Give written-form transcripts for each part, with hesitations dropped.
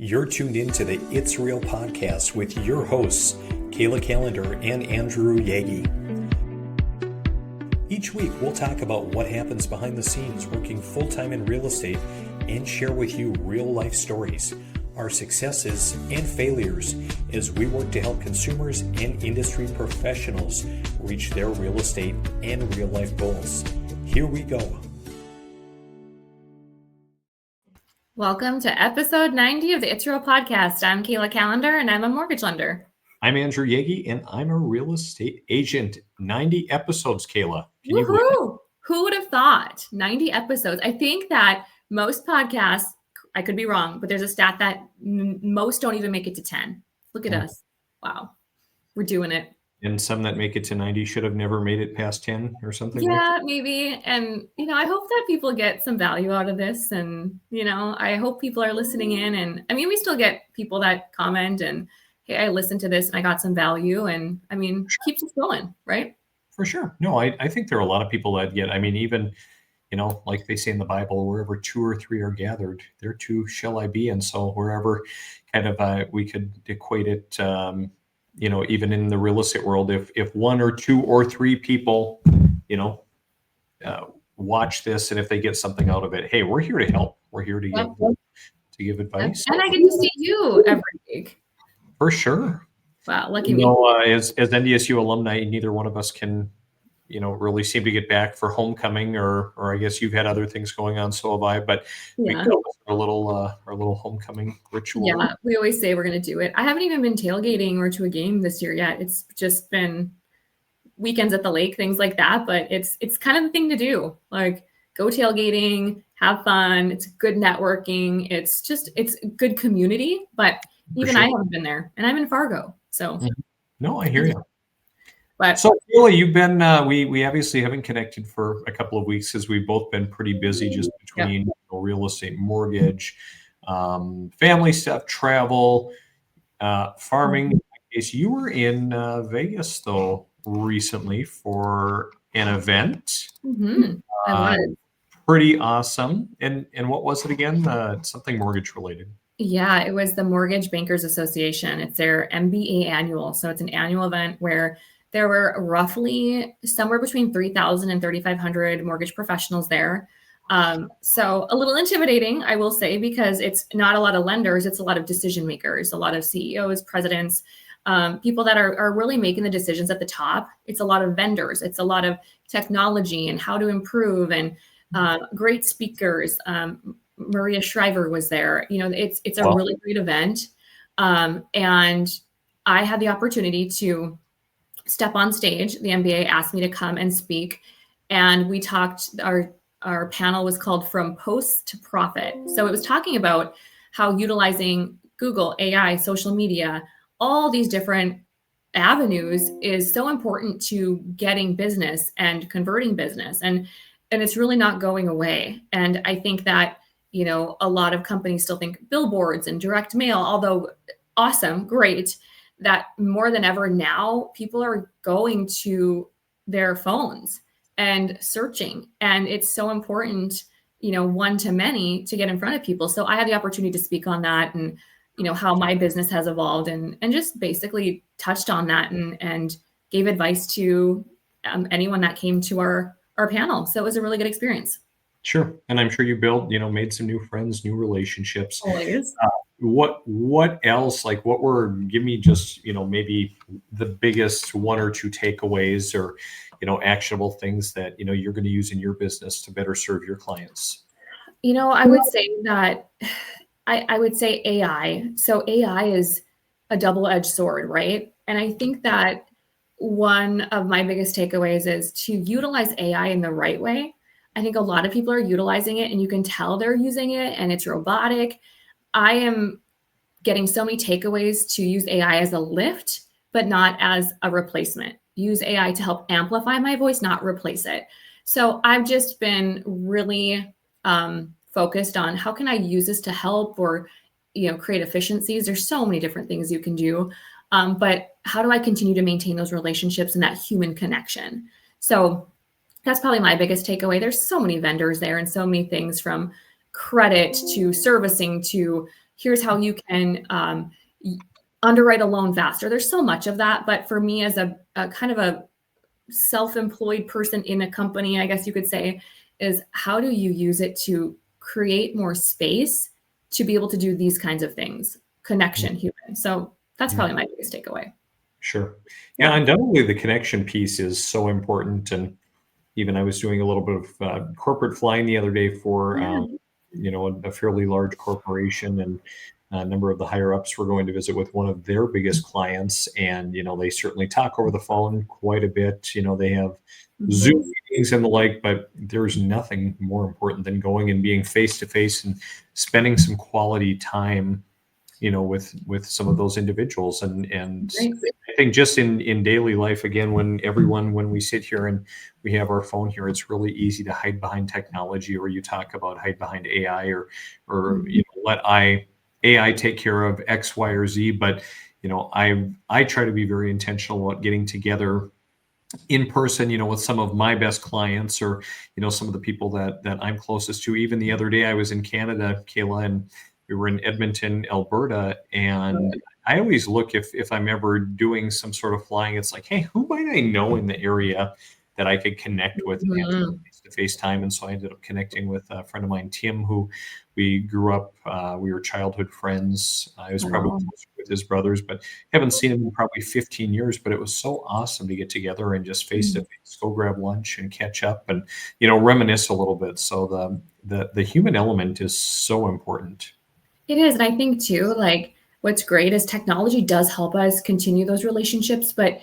You're tuned into the It's Real podcast with your hosts, Kayla, Kallander, and Andrew Yaggie. Each week, we'll talk about what happens behind the scenes working full-time in real estate and share with you real-life stories, our successes and failures as we work to help consumers and industry professionals reach their real estate and real-life goals. Here we go. Welcome to episode 90 of the It's Real podcast. I'm Kayla Kallander, and I'm a mortgage lender. I'm Andrew Yaggie, and I'm a real estate agent. 90 episodes, Kayla. Woohoo! Who would have thought? 90 episodes. I think that most podcasts, I could be wrong, but there's a stat that most don't even make it to 10. Look at us. Wow. We're doing it. And some that make it to 90 should have never made it past 10 or something. Yeah, like maybe. And, I hope that people get some value out of this. And, I hope people are listening in. And we still get people that comment and, hey, I listened to this and I got some value. And keeps us going, right? For sure. No, I think there are a lot of people that get, even, like they say in the Bible, wherever two or three are gathered, there too shall I be. And so wherever kind of we could equate it, even in the real estate world, if one or two or three people, watch this, and if they get something out of it, hey, we're here to help. We're here to give advice. And I get to see you every week. For sure. Wow, lucky me. As NDSU alumni, neither one of us can, really seem to get back for homecoming, or I guess you've had other things going on, so have I. But we go our little homecoming ritual. Yeah, we always say we're going to do it. I haven't even been tailgating or to a game this year yet. It's just been weekends at the lake, things like that. But it's kind of the thing to do. Like, go tailgating, have fun. It's good networking. It's good community. But even I haven't been there, and I'm in Fargo. So no, I hear you. But so, Kayla, you've been we obviously haven't connected for a couple of weeks because we've both been pretty busy just between real estate, mortgage, family stuff, travel, farming. In case you were in Vegas though recently for an event. I was. Pretty awesome. And what was it again? Something mortgage related. Yeah, it was the Mortgage Bankers Association. It's their MBA annual. So it's an annual event where there were roughly somewhere between 3,000 and 3,500 mortgage professionals there. So a little intimidating, I will say, because it's not a lot of lenders. It's a lot of decision makers, a lot of CEOs, presidents, people that are really making the decisions at the top. It's a lot of vendors. It's a lot of technology and how to improve, and great speakers. Maria Shriver was there. It's a really great event. And I had the opportunity to step on stage. The MBA asked me to come and speak. And we talked, our panel was called From Post to Profit. So it was talking about how utilizing Google, AI, social media, all these different avenues is so important to getting business and converting business. And it's really not going away. And I think that, a lot of companies still think billboards and direct mail, although awesome, great, that more than ever now, people are going to their phones and searching. And it's so important, one to many, to get in front of people. So I had the opportunity to speak on that, and, how my business has evolved, and just basically touched on that and gave advice to anyone that came to our panel. So it was a really good experience. Sure. And I'm sure you made some new friends, new relationships. Always. What else, give me just, maybe the biggest one or two takeaways, or, actionable things that, you're going to use in your business to better serve your clients? I would say that I would say AI. So AI is a double-edged sword, right? And I think that one of my biggest takeaways is to utilize AI in the right way. I think a lot of people are utilizing it, and you can tell they're using it, and it's robotic. I am getting so many takeaways to use AI as a lift, but not as a replacement. Use AI to help amplify my voice, not replace it. So I've just been really focused on how can I use this to help, or, create efficiencies. There's so many different things you can do. But how do I continue to maintain those relationships and that human connection? So that's probably my biggest takeaway. There's so many vendors there and so many things, from credit to servicing to here's how you can underwrite a loan faster. There's so much of that. But for me, as a kind of a self-employed person in a company, I guess you could say, is how do you use it to create more space to be able to do these kinds of things? Connection, human. So that's probably my biggest takeaway. Sure. Yeah, undoubtedly the connection piece is so important. And even I was doing a little bit of corporate flying the other day for, a fairly large corporation, and a number of the higher ups were going to visit with one of their biggest clients. And, they certainly talk over the phone quite a bit. They have Zoom meetings and the like, but there's nothing more important than going and being face to face and spending some quality time with some of those individuals. And I think just in daily life, again, when we sit here and we have our phone here, it's really easy to hide behind technology, or you talk about hide behind AI, or let AI take care of X, Y, or Z. But I try to be very intentional about getting together in person, with some of my best clients, or some of the people that I'm closest to. Even the other day, I was in Canada, Kayla, and we were in Edmonton, Alberta, and I always look, if I'm ever doing some sort of flying, it's like, hey, who might I know in the area that I could connect with and have face-to-face time? And so I ended up connecting with a friend of mine, Tim, who we grew up, we were childhood friends. I was probably closer with his brothers, but haven't seen him in probably 15 years. But it was so awesome to get together and just face-to-face, go grab lunch and catch up and, reminisce a little bit. So the human element is so important. It is. And I think too, like what's great is technology does help us continue those relationships. But,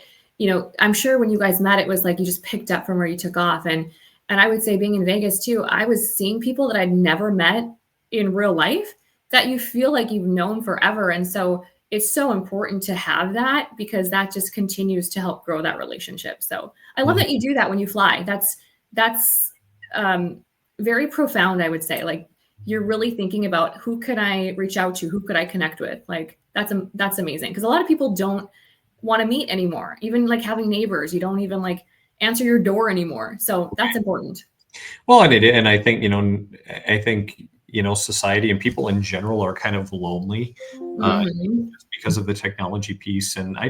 I'm sure when you guys met, it was like you just picked up from where you took off. And I would say being in Vegas too, I was seeing people that I'd never met in real life that you feel like you've known forever. And so it's so important to have that, because that just continues to help grow that relationship. So I love that you do that when you fly. That's very profound, I would say. Like, you're really thinking about who could I reach out to? Who could I connect with? Like, that's amazing. Because a lot of people don't want to meet anymore. Even like having neighbors, you don't even like answer your door anymore. So that's important. Well, and I think, society and people in general are kind of lonely just because of the technology piece. And I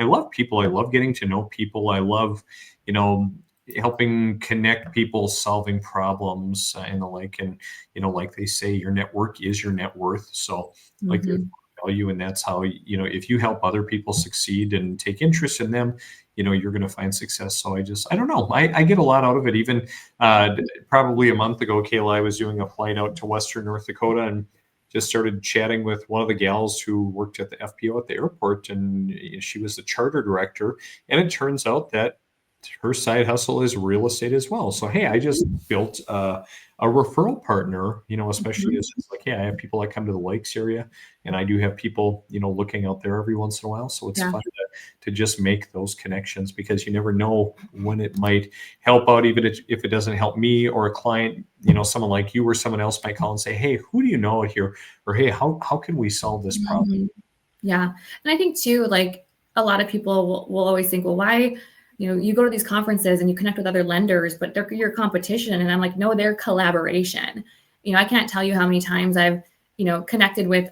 love people. I love getting to know people. I love, helping connect people, solving problems and the like. And, like they say, your network is your net worth. So like there's value, and that's how, if you help other people succeed and take interest in them, you're going to find success. So I don't know. I get a lot out of it. Even probably a month ago, Kayla, I was doing a flight out to Western North Dakota and just started chatting with one of the gals who worked at the FPO at the airport. And she was the charter director. And it turns out that her side hustle is real estate as well. So, hey, I just built a referral partner, especially as it's like, hey, I have people that come to the lakes area, and I do have people, looking out there every once in a while. So it's fun to just make those connections, because you never know when it might help out, even if it doesn't help me or a client, someone like you or someone else might call and say, hey, who do you know out here? Or, hey, how can we solve this problem? Yeah. And I think too, like a lot of people will always think, well, why, you go to these conferences and you connect with other lenders, but they're your competition. And I'm like, no, they're collaboration. I can't tell you how many times I've, connected with,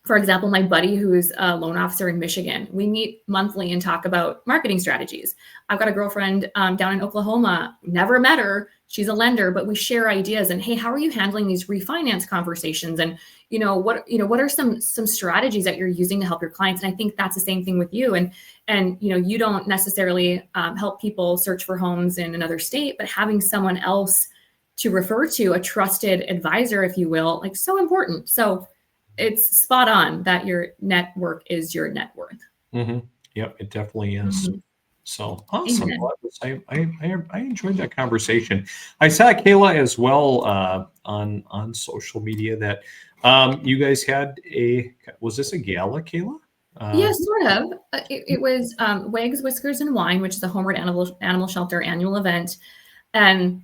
for example, my buddy who's a loan officer in Michigan. We meet monthly and talk about marketing strategies. I've got a girlfriend down in Oklahoma, never met her. She's a lender, but we share ideas. And hey, how are you handling these refinance conversations? And what are some strategies that you're using to help your clients? And I think that's the same thing with you. And you don't necessarily help people search for homes in another state, but having someone else to refer to, a trusted advisor, if you will, like, so important. So it's spot on that your network is your net worth. Yep, it definitely is. So awesome. Well, I enjoyed that conversation. I saw Kayla as well on social media that you guys had was this a gala, Kayla? Yes, sort of. It was Wags, Whiskers, and Wine, which is a Homeward Animal Shelter annual event. And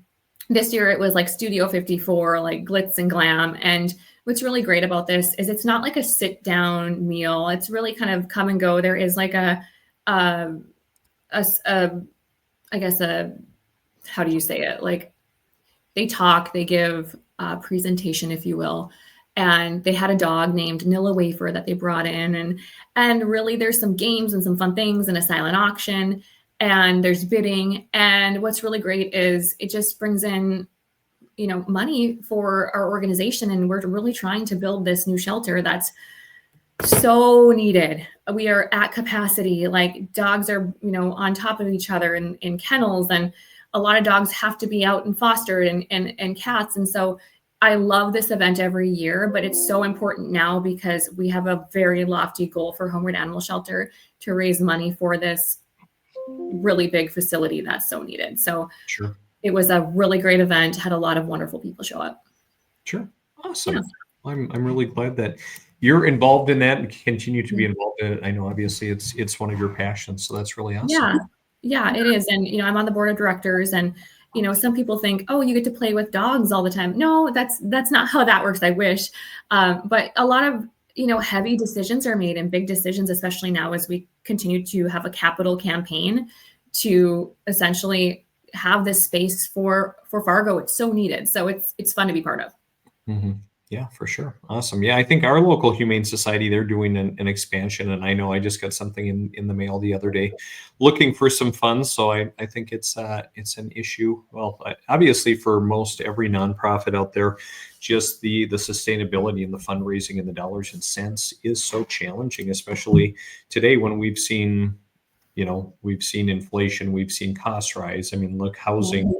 this year it was like Studio 54, like glitz and glam. And what's really great about this is it's not like a sit down meal. It's really kind of come and go. There is like I guess how do you say it? Like, they talk, they give presentation, if you will. And they had a dog named Nilla Wafer that they brought in. And really there's some games and some fun things and a silent auction and there's bidding. And what's really great is it just brings in, money for our organization. And we're really trying to build this new shelter that's so needed. We are at capacity. Like dogs are, on top of each other in kennels, and a lot of dogs have to be out and fostered and cats. And so I love this event every year, but it's so important now because we have a very lofty goal for Homeward Animal Shelter to raise money for this really big facility that's so needed. So Sure. It was a really great event, had a lot of wonderful people show up. Sure. Awesome. Yeah. I'm really glad that you're involved in that and continue to be involved in it. I know obviously it's one of your passions, so that's really awesome. Yeah, it is. And, I'm on the board of directors and, some people think, oh, you get to play with dogs all the time. No, that's not how that works. I wish. But a lot of, heavy decisions are made and big decisions, especially now as we continue to have a capital campaign to essentially have this space for Fargo. It's so needed. So it's fun to be part of. Mm-hmm. Yeah, for sure. Awesome. Yeah, I think our local Humane Society, they're doing an expansion, and I know I just got something in the mail the other day looking for some funds. So I think it's an issue. Well, obviously for most every nonprofit out there, just the sustainability and the fundraising and the dollars and cents is so challenging, especially today when we've seen inflation, we've seen costs rise. I mean, look, housing.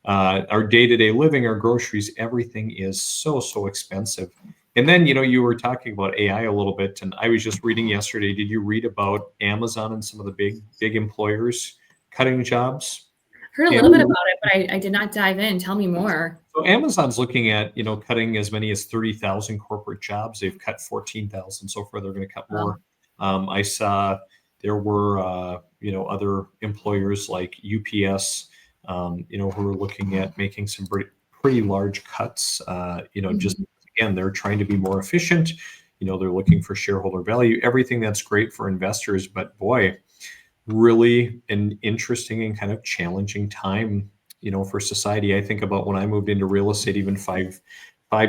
Our day-to-day living, our groceries, everything is so expensive. And then, you were talking about AI a little bit, and I was just reading yesterday. Did you read about Amazon and some of the big employers cutting jobs? Heard a little bit about it, but I did not dive in. Tell me more. So Amazon's looking at, cutting as many as 30,000 corporate jobs. They've cut 14,000 so far. They're going to cut more. I saw there were, other employers like UPS, who are looking at making some pretty large cuts, just again, they're trying to be more efficient. They're looking for shareholder value, everything that's great for investors. But boy, really an interesting and kind of challenging time, for society. I think about when I moved into real estate, even five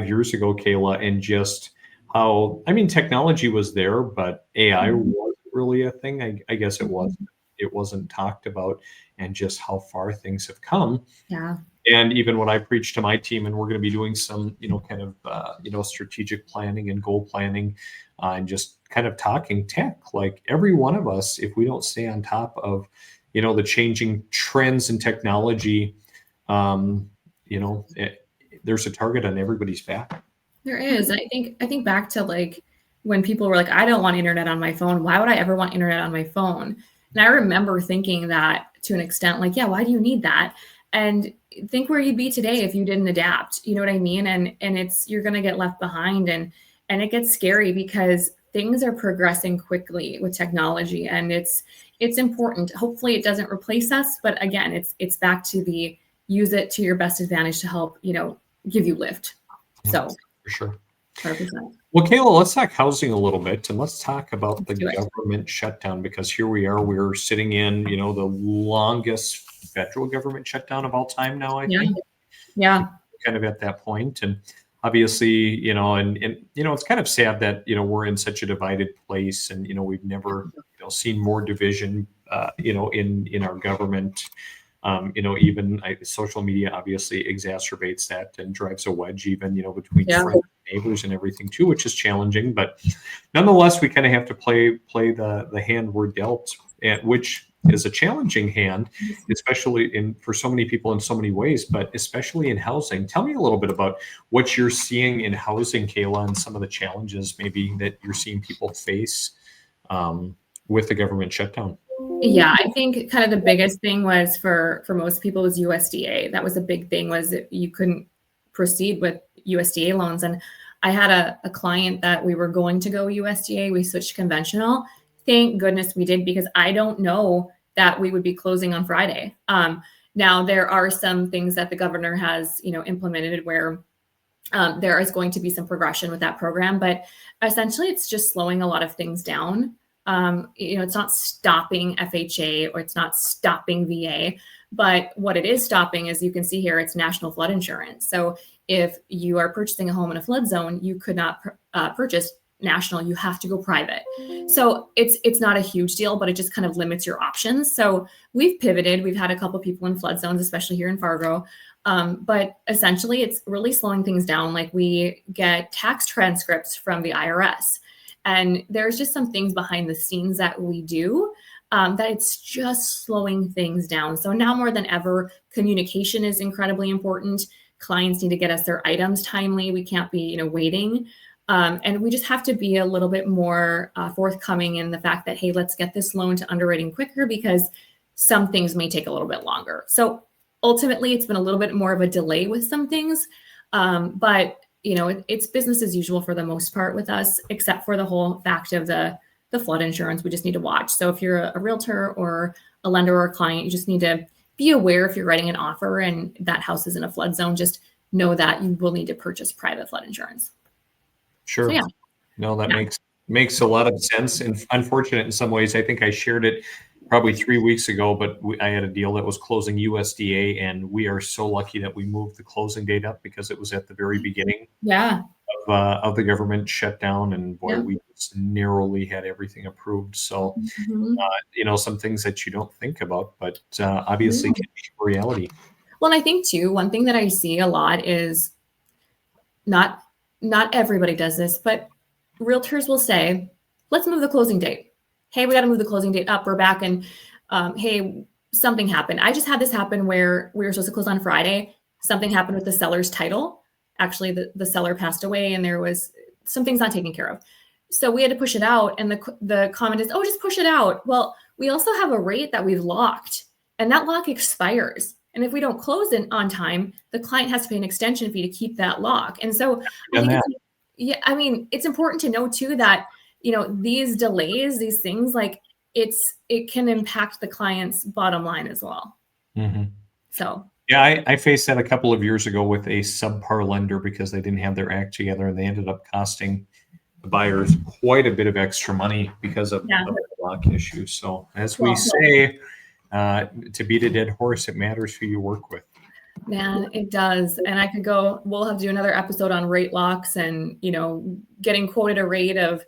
years ago, Kayla, and just how, technology was there, but AI wasn't really a thing. I guess it wasn't talked about, and just how far things have come. Yeah. And even when I preach to my team, and we're going to be doing some, kind of, strategic planning and goal planning, and just kind of talking tech, like every one of us, if we don't stay on top of, the changing trends in technology, there's a target on everybody's back. There is. I think back to like when people were like, I don't want internet on my phone. Why would I ever want internet on my phone? And I remember thinking that to an extent, like, yeah, why do you need that? And think where you'd be today if you didn't adapt. You know what I mean? And you're going to get left behind, and it gets scary because things are progressing quickly with technology, and it's important. Hopefully it doesn't replace us, but again, it's back to the use it to your best advantage to help, give you lift. So for sure. 100%. Well, Kayla, let's talk housing a little bit, and let's talk about the government shutdown, because here we are, we're sitting in, the longest federal government shutdown of all time now, I think. Yeah. Kind of at that point. And obviously, and it's kind of sad that, we're in such a divided place, and, we've never, seen more division, in our government. Even social media obviously exacerbates that and drives a wedge even, between friends and neighbors and everything too, which is challenging. But nonetheless, we kind of have to play the hand we're dealt, which is a challenging hand, especially for so many people in so many ways, but especially in housing. Tell me a little bit about what you're seeing in housing, Kayla, and some of the challenges maybe that you're seeing people face with the government shutdown. Yeah, I think kind of the biggest thing was for most people was USDA. That was a big thing, was that you couldn't proceed with USDA loans. And I had a client that we were going to go USDA. We switched conventional. Thank goodness we did, because I don't know that we would be closing on Friday. Now there are some things that the governor has, implemented where there is going to be some progression with that program, but essentially it's just slowing a lot of things down. It's not stopping FHA or it's not stopping VA, but what it is stopping, as you can see here, it's national flood insurance. So if you are purchasing a home in a flood zone, you could not purchase national, you have to go private. So it's not a huge deal, but it just kind of limits your options. So we've pivoted. We've had a couple people in flood zones, especially here in Fargo. But essentially it's really slowing things down. Like we get tax transcripts from the IRS, and there's just some things behind the scenes that we do that it's just slowing things down. So now more than ever, communication is incredibly important. Clients need to get us their items timely. We can't be, waiting. And we just have to be a little bit more forthcoming in the fact that, hey, let's get this loan to underwriting quicker because some things may take a little bit longer. So ultimately, it's been a little bit more of a delay with some things. But, it's business as usual for the most part with us, except for the whole fact of the flood insurance. We just need to watch. So if you're a realtor or a lender or a client, you just need to be aware if you're writing an offer and that house is in a flood zone, just know that you will need to purchase private flood insurance. Sure. So, yeah. No, that makes a lot of sense, and unfortunate in some ways. I think I shared it probably 3 weeks ago, but I had a deal that was closing USDA, and we are so lucky that we moved the closing date up because it was at the very beginning of the government shutdown, and boy, we just narrowly had everything approved. So, some things that you don't think about, but obviously can be reality. Well, and I think too, one thing that I see a lot is not everybody does this, but realtors will say, let's move the closing date. Hey, we got to move the closing date up or back. And hey, something happened. I just had this happen where we were supposed to close on Friday. Something happened with the seller's title. Actually, the seller passed away and there was some things not taken care of. So we had to push it out. And the comment is, oh, just push it out. Well, we also have a rate that we've locked, and that lock expires. And if we don't close it on time, the client has to pay an extension fee to keep that lock. And so it's important to know too that, these delays, these things, like it can impact the client's bottom line as well. Mm-hmm. So. Yeah, I faced that a couple of years ago with a subpar lender because they didn't have their act together, and they ended up costing the buyers quite a bit of extra money because of the lock issue. So as we say, to beat a dead horse, it matters who you work with. Man, it does. And we'll have to do another episode on rate locks and, getting quoted a rate of,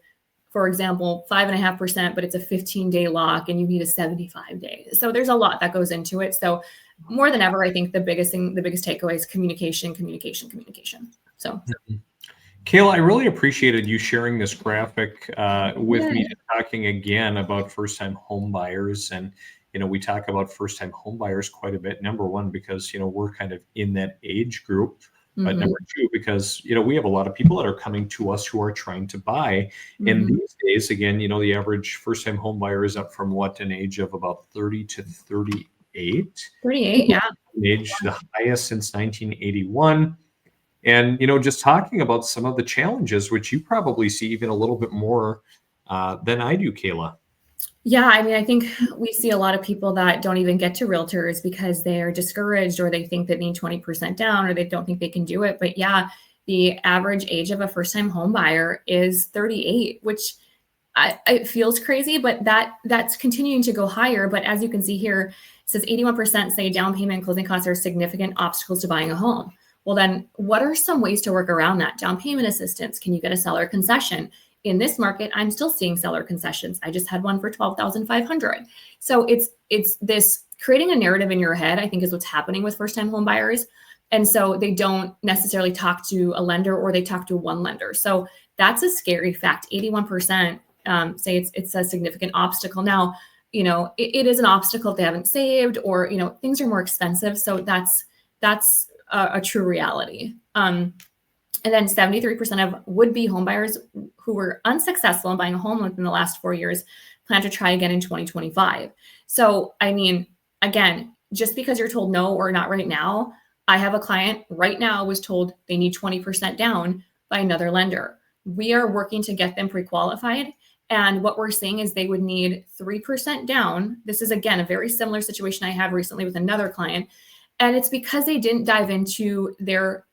for example, 5.5%, but it's a 15-day lock and you need a 75-day. So there's a lot that goes into it. So more than ever, I think the biggest takeaway is communication. So. Kayla, I really appreciated you sharing this graphic with me and talking again about first-time home buyers. And, we talk about first-time home buyers quite a bit. Number one, because, we're kind of in that age group. But number two, because, we have a lot of people that are coming to us who are trying to buy. And these days, again, the average first-time home buyer is up from an age of about 30 to 38. 38, yeah. Age the highest since 1981. And, just talking about some of the challenges, which you probably see even a little bit more than I do, Kayla. Yeah, I think we see a lot of people that don't even get to realtors because they're discouraged or they think they need 20% down or they don't think they can do it. But yeah, the average age of a first-time home buyer is 38, which it feels crazy, but that's continuing to go higher. But as you can see here, it says 81% say down payment and closing costs are significant obstacles to buying a home. Well, then what are some ways to work around that? Down payment assistance. Can you get a seller concession? In this market, I'm still seeing seller concessions. I just had one for $12,500. So it's this creating a narrative in your head, I think, is what's happening with first-time home buyers. And so they don't necessarily talk to a lender or they talk to one lender. So that's a scary fact. 81% say it's a significant obstacle. Now, it is an obstacle if they haven't saved or, things are more expensive. So that's a true reality. And then 73% of would-be homebuyers who were unsuccessful in buying a home within the last 4 years plan to try again in 2025. So, again, just because you're told no or not right now, I have a client right now was told they need 20% down by another lender. We are working to get them pre-qualified. And what we're seeing is they would need 3% down. This is, again, a very similar situation I had recently with another client. And it's because they didn't dive into their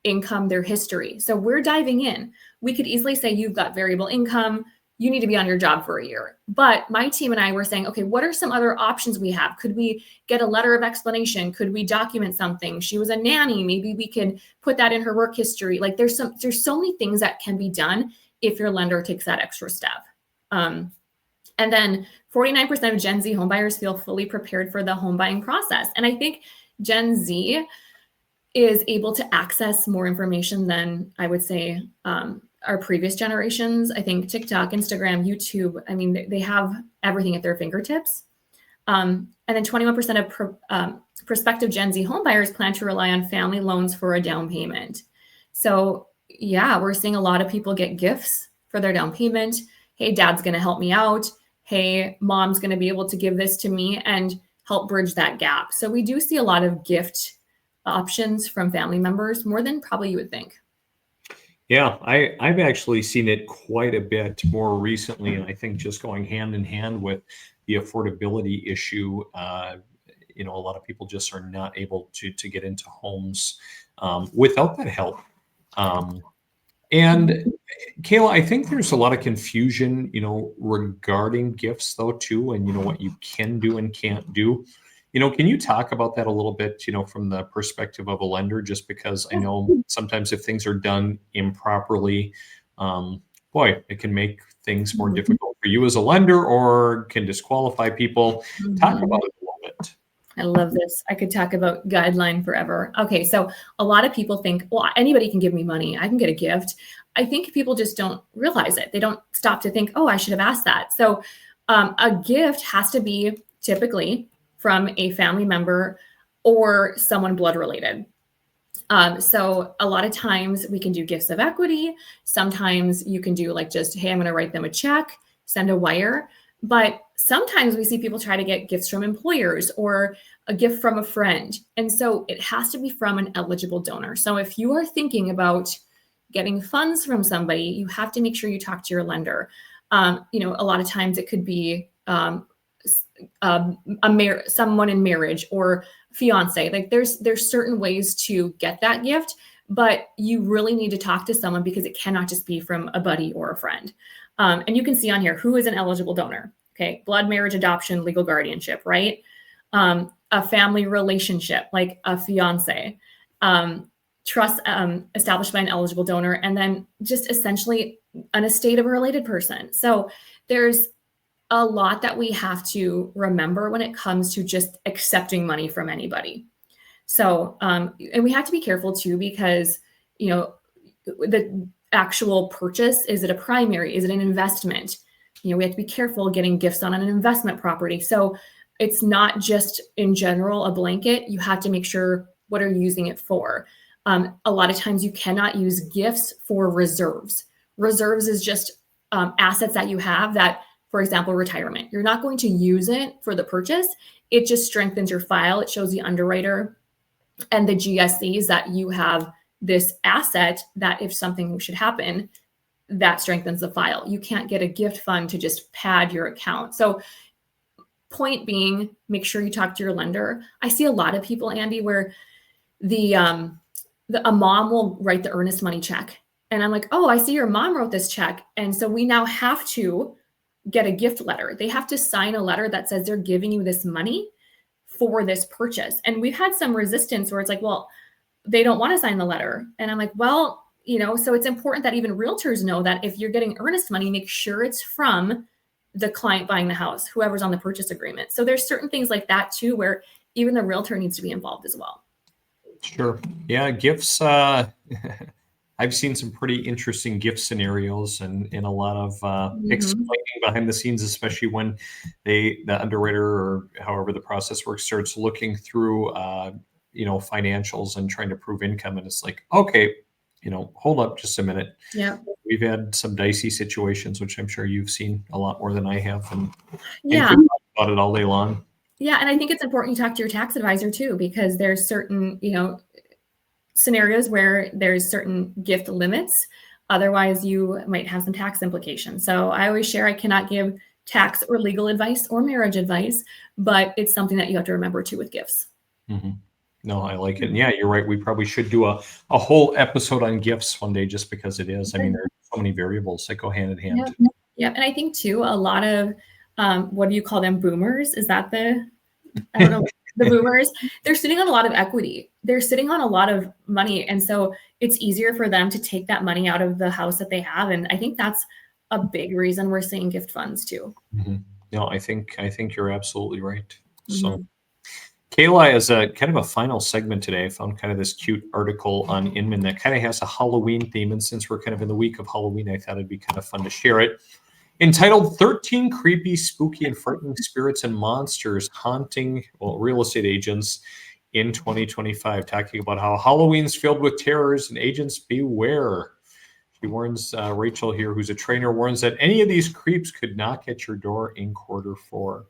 income, their history. So we're diving in. We could easily say you've got variable income, you need to be on your job for a year. But my team and I were saying, okay, what are some other options we have? Could we get a letter of explanation? Could we document something? She was a nanny. Maybe we can put that in her work history. Like there's so many things that can be done if your lender takes that extra step. And then 49% of Gen Z homebuyers feel fully prepared for the home buying process. And I think Gen Z is able to access more information than I would say our previous generations. I think TikTok, Instagram, YouTube, I mean, they have everything at their fingertips. And then 21% of prospective Gen Z homebuyers plan to rely on family loans for a down payment. So yeah, we're seeing a lot of people get gifts for their down payment. Hey, dad's going to help me out. Hey, mom's going to be able to give this to me and help bridge that gap. So we do see a lot of gift options from family members, more than probably you would think. Yeah, I've actually seen it quite a bit more recently, and I think just going hand in hand with the affordability issue. A lot of people just are not able to get into homes without that help. And Kayla, I think there's a lot of confusion, regarding gifts though too, and what you can do and can't do. Can you talk about that a little bit, from the perspective of a lender? Just because I know sometimes if things are done improperly, it can make things more difficult for you as a lender or can disqualify people. Talk about it a little bit. I love this. I could talk about guideline forever. Okay, so a lot of people think, well, anybody can give me money. I can get a gift. I think people just don't realize it. They don't stop to think, oh, I should have asked that. So a gift has to be typically from a family member or someone blood related. So a lot of times we can do gifts of equity. Sometimes you can do like just, hey, I'm going to write them a check, send a wire. But sometimes we see people try to get gifts from employers or a gift from a friend. And so it has to be from an eligible donor. So if you are thinking about getting funds from somebody, you have to make sure you talk to your lender. A lot of times it could be someone in marriage or fiance. Like there's certain ways to get that gift, but you really need to talk to someone because it cannot just be from a buddy or a friend. And you can see on here who is an eligible donor. Okay, blood, marriage, adoption, legal guardianship, right? A family relationship like a fiance, trust established by an eligible donor, and then just essentially an estate of a related person. So there's a lot that we have to remember when it comes to just accepting money from anybody. So, and we have to be careful too, because, the actual purchase, is it a primary? Is it an investment? We have to be careful getting gifts on an investment property. So it's not just in general a blanket. You have to make sure what are you using it for. A lot of times you cannot use gifts for reserves. Reserves is just assets that you have that, for example, retirement. You're not going to use it for the purchase. It just strengthens your file. It shows the underwriter and the GSEs that you have this asset that if something should happen, that strengthens the file. You can't get a gift fund to just pad your account. So point being, make sure you talk to your lender. I see a lot of people, Andy, where a mom will write the earnest money check. And I'm like, oh, I see your mom wrote this check. And so we now have to get a gift letter. They have to sign a letter that says they're giving you this money for this purchase. And we've had some resistance where it's like, well, they don't want to sign the letter. And I'm like, well, so it's important that even realtors know that if you're getting earnest money, make sure it's from the client buying the house, whoever's on the purchase agreement. So there's certain things like that too, where even the realtor needs to be involved as well. Sure. Yeah. Gifts. I've seen some pretty interesting gift scenarios and a lot of explaining behind the scenes, especially when the underwriter or however the process works starts looking through, financials and trying to prove income. And it's like, okay, hold up just a minute. Yeah. We've had some dicey situations, which I'm sure you've seen a lot more than I have. And yeah, could talk about it all day long. Yeah. And I think it's important you talk to your tax advisor too, because there's certain, scenarios where there's certain gift limits. Otherwise, you might have some tax implications. So I always share I cannot give tax or legal advice or marriage advice, but it's something that you have to remember too with gifts. Mm-hmm. No, I like it. And yeah, you're right. We probably should do a whole episode on gifts one day just because it is. I mean, there's so many variables that go hand in hand. Yeah, and I think too, a lot of what do you call them? Boomers? Is that I don't know, the boomers? They're sitting on a lot of equity. They're sitting on a lot of money, and so it's easier for them to take that money out of the house that they have. And I think that's a big reason we're seeing gift funds too. No, I think you're absolutely right. So. Mhm. Kayla, as a kind of a final segment today, I found kind of this cute article on Inman that kind of has a Halloween theme. And since we're kind of in the week of Halloween, I thought it'd be kind of fun to share it. Entitled 13 Creepy, Spooky, and Frightening Spirits and Monsters Haunting Real Estate Agents in 2025, talking about how Halloween's filled with terrors and agents beware. She warns, Rachel here, who's a trainer, warns that any of these creeps could knock at your door in quarter 4.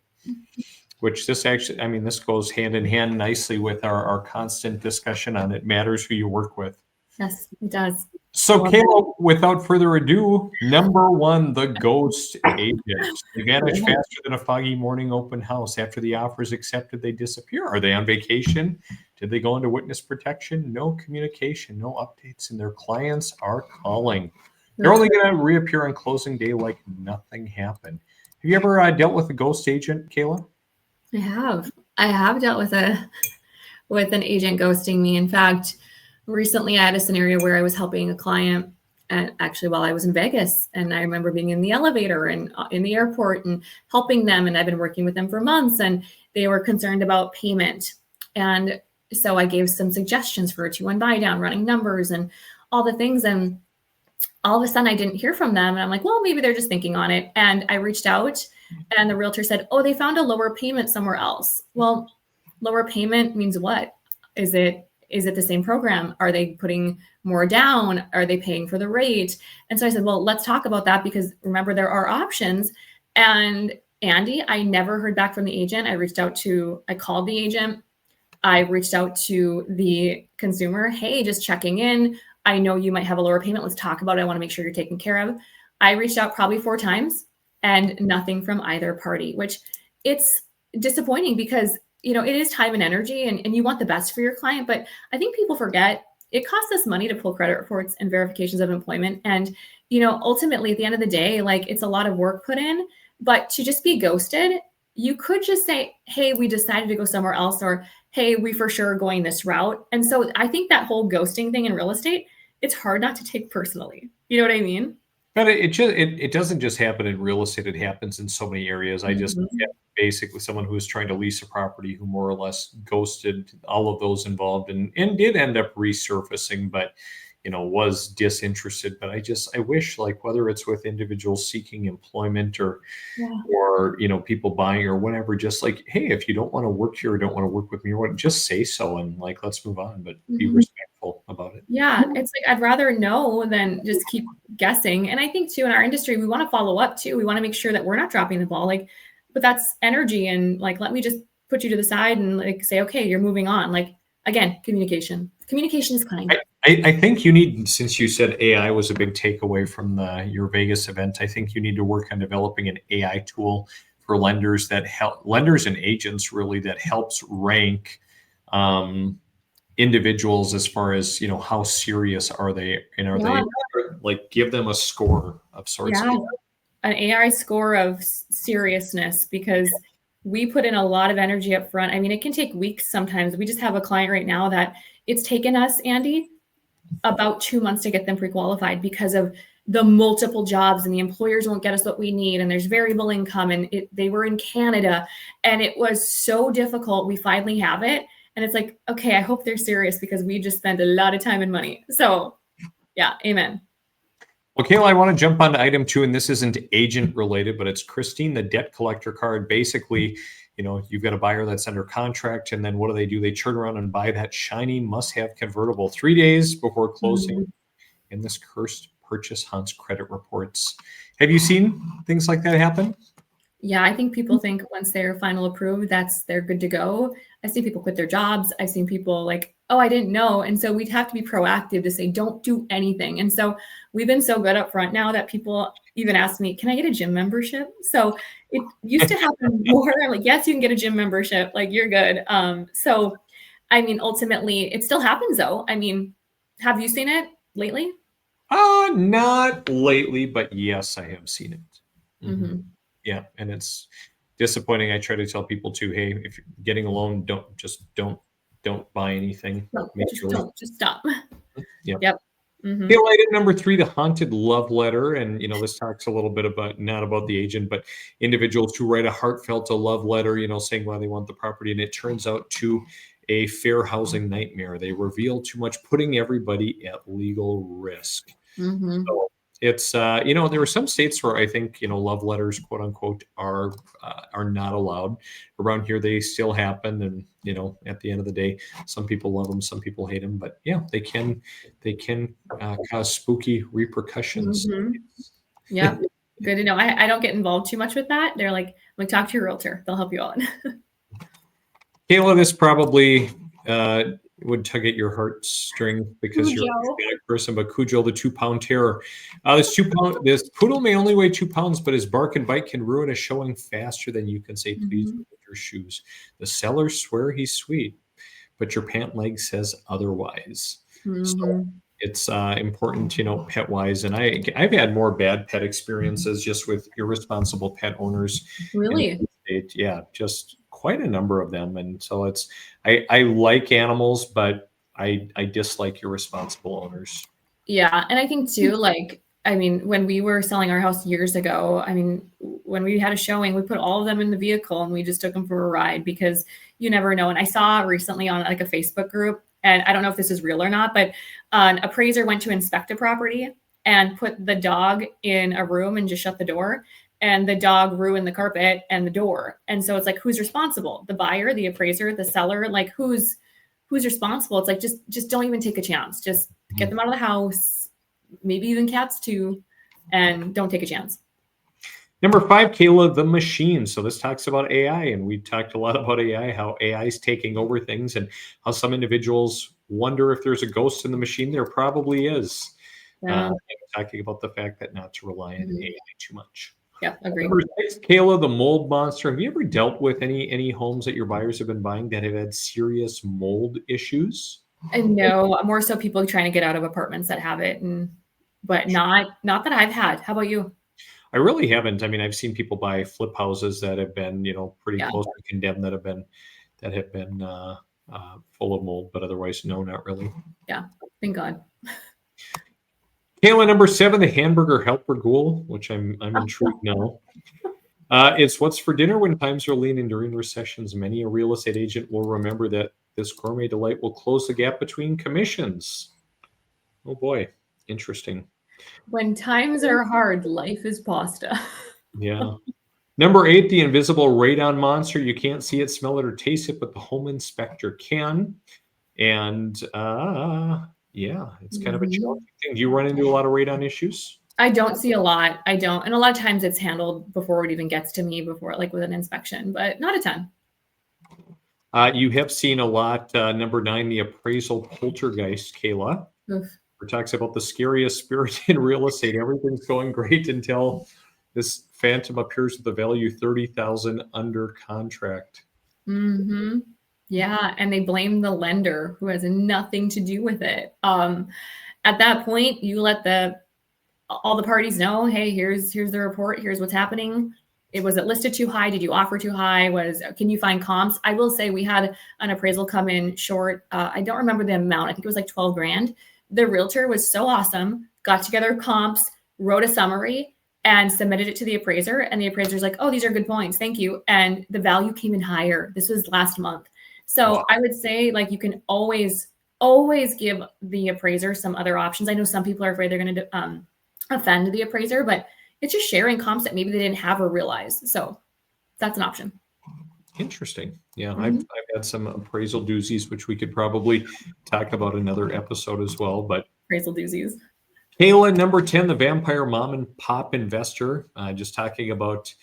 Which this actually, I mean, this goes hand in hand nicely with our constant discussion on it matters who you work with. Yes, it does. So, Kayla, without further ado, number 1, the ghost agent. They vanish faster than a foggy morning open house. After the offer is accepted, they disappear. Are they on vacation? Did they go into witness protection? No communication, no updates, and their clients are calling. They're only going to reappear on closing day like nothing happened. Have you ever dealt with a ghost agent, Kayla? I have dealt with an agent ghosting me. In fact, recently I had a scenario where I was helping a client, and actually while I was in Vegas, and I remember being in the elevator and in the airport and helping them, and I've been working with them for months, and they were concerned about payment. And so I gave some suggestions for a 2-1 buy down, running numbers and all the things, and all of a sudden I didn't hear from them, and I'm like, well, maybe they're just thinking on it. And I reached out, and the realtor said, oh, they found a lower payment somewhere else. Well, lower payment means what? Is it the same program? Are they putting more down? Are they paying for the rate? And so I said, well, let's talk about that, because remember, there are options. And Andy, I never heard back from the agent. I called the agent. I reached out to the consumer. Hey, just checking in. I know you might have a lower payment. Let's talk about it. I want to make sure you're taken care of. I reached out probably 4 times and nothing from either party, which it's disappointing, because it is time and energy, and you want the best for your client. But I think people forget it costs us money to pull credit reports and verifications of employment. And, ultimately at the end of the day, like, it's a lot of work put in, but to just be ghosted, you could just say, hey, we decided to go somewhere else, or, hey, we for sure are going this route. And so I think that whole ghosting thing in real estate, it's hard not to take personally. You know what I mean? But it doesn't just happen in real estate. It happens in so many areas. I just had basically someone who was trying to lease a property who more or less ghosted all of those involved, and did end up resurfacing, but was disinterested. But I wish, like, whether it's with individuals seeking employment or people buying or whatever, just like, hey, if you don't want to work here or don't want to work with me or what, just say so, and like, let's move on, but be respectful about it. Yeah, it's like, I'd rather know than just keep guessing. And I think too, in our industry, we want to follow up too. We want to make sure that we're not dropping the ball. Like, but that's energy, and like, let me just put you to the side and like say, okay, you're moving on. Like, again, communication is kind. I think you need, since you said AI was a big takeaway from your Vegas event, I think you need to work on developing an AI tool for lenders and agents, really, that helps rank individuals as far as how serious are they, and are they, like, give them a score of sorts. Yeah, an AI score of seriousness, because we put in a lot of energy up front. I mean, it can take weeks sometimes. We just have a client right now that it's taken us, Andy, about 2 months to get them pre-qualified, because of the multiple jobs, and the employers won't get us what we need, and there's variable income, and they were in Canada, and it was so difficult. We finally have it, and it's like, okay, I hope they're serious, because we just spend a lot of time and money. So yeah, amen. Well, Kayla, I want to jump on to item 2, and this isn't agent related, but it's Christine, the debt collector card. Basically, you've got a buyer that's under contract, and then what do? They turn around and buy that shiny must-have convertible 3 days before closing, and this cursed purchase haunts credit reports. Have you seen things like that happen? Yeah, I think people think once they're final approved, they're good to go. I've seen people quit their jobs. I've seen people like, oh, I didn't know. And so we'd have to be proactive to say, don't do anything. And so we've been so good up front now that people even ask me, can I get a gym membership? So it used to happen more. I'm like, yes, you can get a gym membership. Like, you're good. So, I mean, ultimately, it still happens though. I mean, have you seen it lately? Not lately, but yes, I have seen it. Mm-hmm. Yeah, and it's disappointing. I try to tell people too, hey, if you're getting a loan, don't buy anything. No, Make just sure. don't. Just stop. Yeah. Yep. Mm-hmm. Hill item number 3, the haunted love letter. And, this talks a little bit about, not about the agent, but individuals who write a heartfelt love letter, saying why they want the property. And it turns out to a fair housing nightmare. They reveal too much, putting everybody at legal risk. Mm-hmm. So it's, there are some states where I think, love letters, quote unquote, are not allowed. Around here, they still happen. And, at the end of the day, some people love them, some people hate them, but yeah, they can cause spooky repercussions. Mm-hmm. Yep. Good to know. I don't get involved too much with that. They're like, talk to your realtor. They'll help you out. Kayla, this probably would tug at your heartstring because you're a Cujo. big person, but Cujo, the 2-pound terror. This poodle may only weigh 2 pounds, but his bark and bite can ruin a showing faster than you can say, please Mm-hmm. with your shoes. The sellers swear he's sweet, but your pant leg says otherwise. Mm-hmm. So it's important, pet wise. And I've had more bad pet experiences just with irresponsible pet owners. Really? Yeah, just quite a number of them. And so I like animals, but I dislike irresponsible owners. Yeah. And I think too, when we were selling our house years ago, when we had a showing, we put all of them in the vehicle and we just took them for a ride because you never know. And I saw recently on a Facebook group, and I don't know if this is real or not, but an appraiser went to inspect a property and put the dog in a room and just shut the door. And the dog ruined the carpet and the door. And so it's like, who's responsible? The buyer, the appraiser, the seller? Like, who's responsible? It's like, just don't even take a chance. Just get them out of the house, maybe even cats too, and don't take a chance. Number 5, Kayla, the machine. So this talks about AI, and we talked a lot about AI, how AI is taking over things, and how some individuals wonder if there's a ghost in the machine. There probably is. Yeah. Talking about the fact that not to rely on AI too much. Yeah, agree. Number 6, Kayla, the mold monster. Have you ever dealt with any homes that your buyers have been buying that have had serious mold issues? And no, more so people trying to get out of apartments that have it, but not that I've had. How about you? I really haven't. I've seen people buy flip houses that have been, pretty close to condemned that have been full of mold, but otherwise, no, not really. Yeah, thank God. Kayla, number 7, the hamburger helper ghoul, which I'm intrigued now. It's what's for dinner when times are lean and during recessions. Many a real estate agent will remember that this gourmet delight will close the gap between commissions. Oh boy, interesting. When times are hard, life is pasta. Yeah. Number 8, the invisible radon monster. You can't see it, smell it, or taste it, but the home inspector can. And yeah, it's kind of a challenging thing. Do you run into a lot of radon issues? I don't see a lot. I don't. And a lot of times it's handled before it even gets to me, with an inspection, but not a ton. You have seen a lot. Number 9, the appraisal poltergeist, Kayla. Oof. It talks about the scariest spirit in real estate. Everything's going great until this phantom appears with a value $30,000 under contract. Mm-hmm. Yeah, and they blame the lender who has nothing to do with it. At that point, you let all the parties know, hey, here's the report, here's what's happening. Was it listed too high? Did you offer too high? Can you find comps? I will say we had an appraisal come in short. I don't remember the amount. I think it was like $12,000. The realtor was so awesome, got together comps, wrote a summary, and submitted it to the appraiser. And the appraiser's like, oh, these are good points. Thank you. And the value came in higher. This was last month. So I would say you can always give the appraiser some other options. I know some people are afraid they're going to offend the appraiser, but it's just sharing comps that maybe they didn't have or realize. So that's an option. Interesting. Yeah, I've had some appraisal doozies, which we could probably talk about another episode as well. But appraisal doozies. Kayla, number 10, the vampire mom and pop investor. Just talking about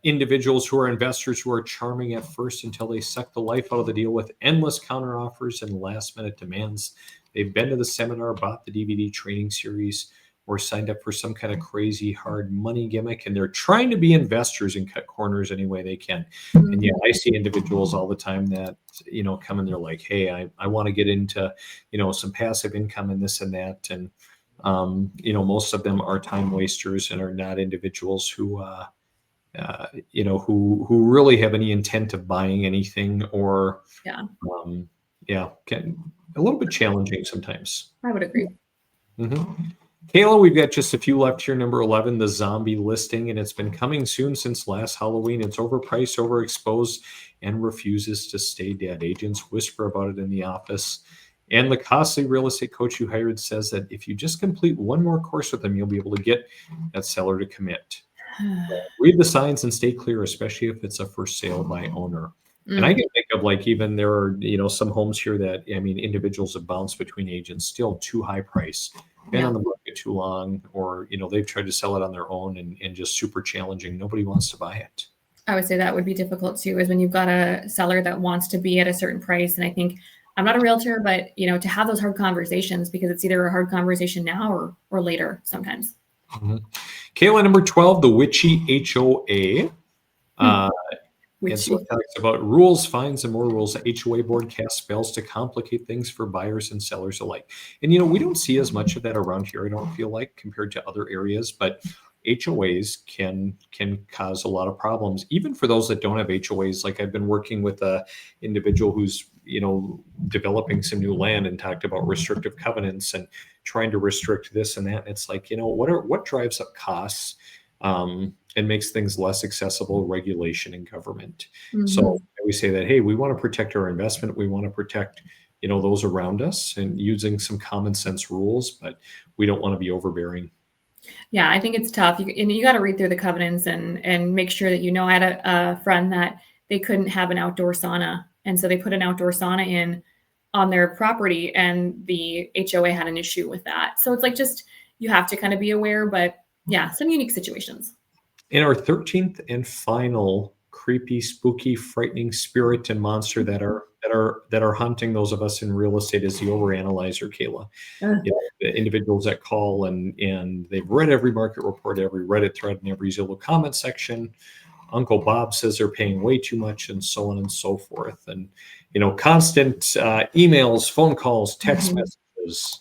individuals who are investors who are charming at first until they suck the life out of the deal with endless counteroffers and last-minute demands. They've been to the seminar, bought the DVD training series, or signed up for some kind of crazy hard money gimmick, and they're trying to be investors and cut corners any way they can. And yeah, I see individuals all the time that, come in, they're like, hey, I want to get into, some passive income and this and that. And Most of them are time wasters and are not individuals who, who really have any intent of buying anything, or, Yeah, can a little bit challenging sometimes. I would agree. Kayla, we've got just a few left here. Number 11, the zombie listing, and it's been coming soon since last Halloween. It's overpriced, overexposed, and refuses to stay dead. Agents whisper about it in the office. And the costly real estate coach you hired says that if you just complete one more course with them, you'll be able to get that seller to commit. Read the signs and stay clear, especially if it's a for sale by owner. And I can think of even there are, some homes here that, individuals have bounced between agents, still too high price, been on the market too long, or, they've tried to sell it on their own and just super challenging. Nobody wants to buy it. I would say that would be difficult too, is when you've got a seller that wants to be at a certain price. And I think, I'm not a realtor, but, to have those hard conversations, because it's either a hard conversation now or later sometimes. Kayla, number 12, the witchy HOA. And so it talks about rules, fines, and more rules. The HOA board casts spells to complicate things for buyers and sellers alike. And, we don't see as much of that around here, I don't feel like, compared to other areas. But HOAs can cause a lot of problems, even for those that don't have HOAs. Like, I've been working with a individual who's, developing some new land, and talked about restrictive covenants and trying to restrict this and that. And it's like, what drives up costs and makes things less accessible? Regulation and government. So we say that, hey, we want to protect our investment. We want to protect, those around us, and using some common sense rules, but we don't want to be overbearing. Yeah, I think it's tough. You got to read through the covenants and make sure that, I had a friend that they couldn't have an outdoor sauna. And so they put an outdoor sauna in on their property, and the HOA had an issue with that. So it's like, just, you have to kind of be aware, but yeah, some unique situations. In our 13th and final creepy, spooky, frightening spirit and monster that are haunting those of us in real estate is the overanalyzer, Kayla. The individuals that call and they've read every market report, every Reddit thread, and every Zillow comment section. Uncle Bob says they're paying way too much, and so on and so forth. And, constant emails, phone calls, text messages.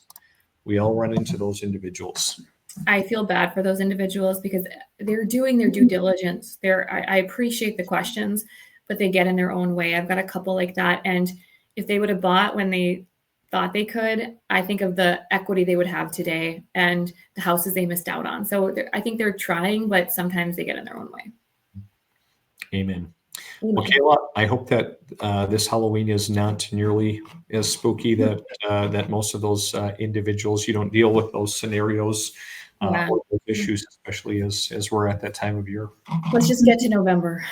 We all run into those individuals. I feel bad for those individuals because they're doing their due diligence. I appreciate the questions, but they get in their own way. I've got a couple like that. And if they would have bought when they thought they could, I think of the equity they would have today and the houses they missed out on. So I think they're trying, but sometimes they get in their own way. Amen. Well, Kayla, I hope that this Halloween is not nearly as spooky that most of those individuals, you don't deal with those scenarios or those issues, especially as we're at that time of year. Let's just get to November.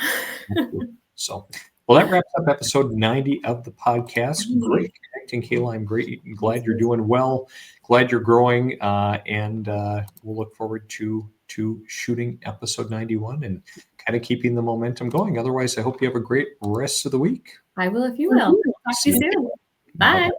So, well, that wraps up episode 90 of the podcast. Great connecting, Kayla. I'm glad you're doing well. Glad you're growing, and we'll look forward to shooting episode 91 and kind of keeping the momentum going. Otherwise, I hope you have a great rest of the week. I will if you will. Talk to you soon. Bye.